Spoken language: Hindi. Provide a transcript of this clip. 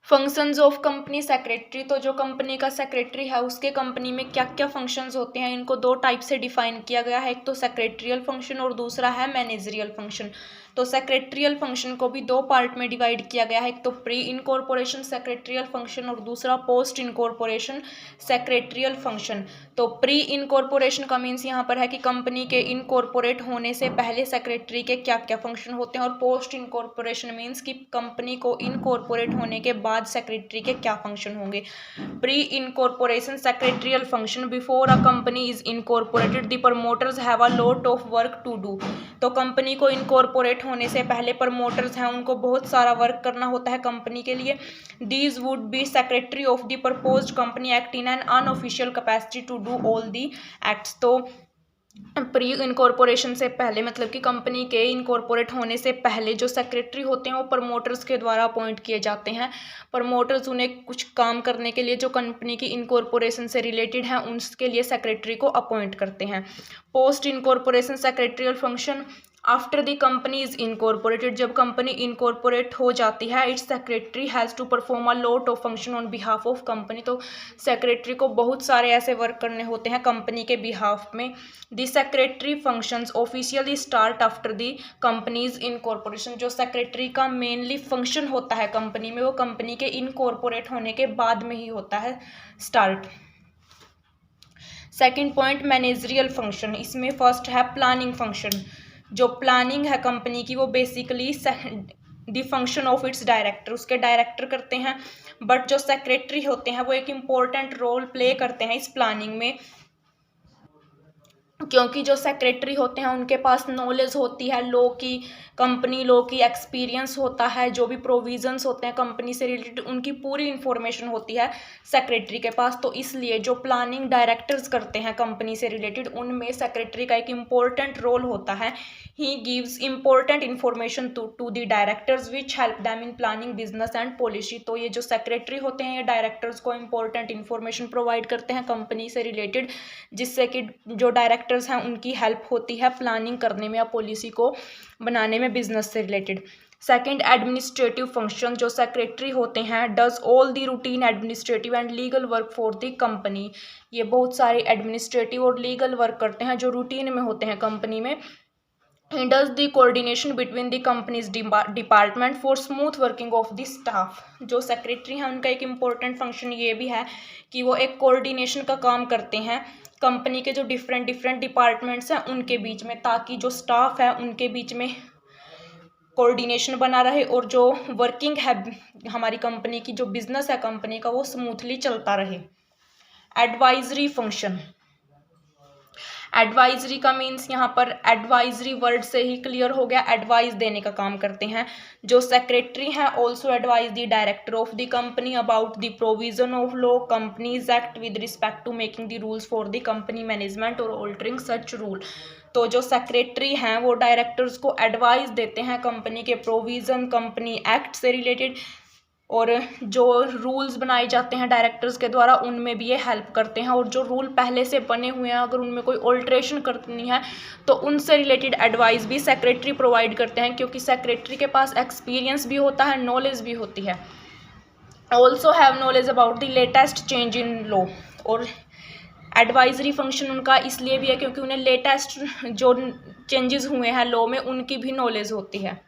फंक्शंस ऑफ कंपनी सेक्रेटरी, तो जो कंपनी का सेक्रेटरी है उसके कंपनी में क्या क्या फंक्शंस होते हैं, इनको दो टाइप से डिफाइन किया गया है। एक तो सेक्रेटरियल फंक्शन और दूसरा है मैनेजरियल फंक्शन। तो सेक्रेटरियल फंक्शन को भी दो पार्ट में डिवाइड किया गया है, एक तो प्री इनकॉर्पोरेशन सेक्रेटरियल फंक्शन और दूसरा पोस्ट इनकॉर्पोरेशन सेक्रेटरियल फंक्शन। तो प्री इनकॉर्पोरेशन का मीन्स यहाँ पर है कि कंपनी के इनकॉर्पोरेट होने से पहले सेक्रेटरी के क्या क्या फंक्शन होते हैं, और पोस्ट इनकॉर्पोरेशन मीन्स कि कंपनी को इनकॉर्पोरेट होने के बाद सेक्रेटरी के क्या फंक्शन होंगे। Pre incorporation secretarial function, before a company is incorporated the promoters have a lot of work to do. तो कंपनी को इनकॉर्पोरेट होने से पहले प्रमोटर्स हैं उनको बहुत सारा वर्क करना होता है कंपनी के लिए। These would be secretary of the proposed company act in an unofficial capacity to do all the acts. तो प्री इनकॉर्पोरेशन से पहले मतलब कि कंपनी के इनकॉर्पोरेट होने से पहले जो सेक्रेटरी होते हैं वो प्रमोटर्स के द्वारा अपॉइंट किए जाते हैं। प्रमोटर्स उन्हें कुछ काम करने के लिए जो कंपनी की इनकॉर्पोरेशन से रिलेटेड है उसके लिए सेक्रेटरी को अपॉइंट करते हैं। Post incorporation secretarial function, after the company is incorporated, जब कंपनी इनकॉर्पोरेट हो जाती है it's secretary has to perform a lot of function on behalf of company. तो सेक्रेटरी को बहुत सारे ऐसे वर्क करने होते हैं कंपनी के बिहाफ में। The secretary functions officially start after the companies incorporation. जो सेक्रेटरी का मेनली फंक्शन होता है कंपनी में वो कंपनी के इनकॉर्पोरेट होने के बाद में ही होता है start. Second point managerial function, इसमें फर्स्ट है प्लानिंग फंक्शन। जो प्लानिंग है कंपनी की वो basically the function of its director, उसके डायरेक्टर करते हैं। बट जो सेक्रेटरी होते हैं वो एक इम्पोर्टेंट रोल प्ले करते हैं इस प्लानिंग में, क्योंकि जो सेक्रेटरी होते हैं उनके पास नॉलेज होती है लॉ की, कंपनी लॉ की, एक्सपीरियंस होता है, जो भी प्रोविजंस होते हैं कंपनी से रिलेटेड उनकी पूरी इन्फॉर्मेशन होती है सेक्रेटरी के पास। तो इसलिए जो प्लानिंग डायरेक्टर्स करते हैं कंपनी से रिलेटेड उनमें सेक्रेटरी का एक इम्पोर्टेंट रोल होता है। He gives important information to the directors which help them in planning business and policy. तो ये जो सेक्रेटरी होते हैं ये डायरेक्टर्स को इम्पोर्टेंट इन्फॉर्मेशन प्रोवाइड करते हैं कंपनी से रिलेटेड, जिससे कि जो डायरेक्टर्स हैं उनकी हेल्प होती है प्लानिंग करने में या पॉलिसी को बनाने में बिजनेस से रिलेटेड। सेकेंड एडमिनिस्ट्रेटिव फंक्शन, जो सेक्रेटरी होते हैं does all the routine administrative and legal work for the company. ये बहुत सारे एडमिनिस्ट्रेटिव और लीगल वर्क करते हैं जो रूटीन में होते हैं कंपनी में। He does the coordination between the company's department for smooth working of the staff। जो सेक्रेटरी हैं उनका एक इम्पोर्टेंट फंक्शन ये भी है कि वो एक कोऑर्डिनेशन का काम करते हैं कंपनी के जो डिफरेंट डिपार्टमेंट्स हैं उनके बीच में, ताकि जो स्टाफ है उनके बीच में कोऑर्डिनेशन बना रहे और जो वर्किंग है हमारी कंपनी की, जो बिजनेस है कंपनी का, वो स्मूथली चलता रहे। एडवाइजरी फंक्शन, एडवाइजरी का मीन्स यहाँ पर एडवाइजरी वर्ड से ही क्लियर हो गया, एडवाइस देने का काम करते हैं। जो सेक्रेटरी हैं also advise the director of the company about the provision of law, companies act with respect to making the rules for the company management और ऑल्टरिंग सच रूल। तो जो सेक्रेटरी हैं वो डायरेक्टर्स को एडवाइस देते हैं कंपनी के प्रोविज़न, कंपनी एक्ट से रिलेटेड, और जो रूल्स बनाए जाते हैं डायरेक्टर्स के द्वारा उनमें भी ये हेल्प करते हैं। और जो रूल पहले से बने हुए हैं अगर उनमें कोई ऑल्ट्रेशन करनी है तो उनसे रिलेटेड एडवाइस भी सेक्रेटरी प्रोवाइड करते हैं, क्योंकि सेक्रेटरी के पास एक्सपीरियंस भी होता है, नॉलेज भी होती है। Also have knowledge about the latest change in law. और एडवाइजरी फंक्शन उनका इसलिए भी है क्योंकि उन्हें लेटेस्ट जो चेंजेस हुए हैं लॉ में उनकी भी नॉलेज होती है।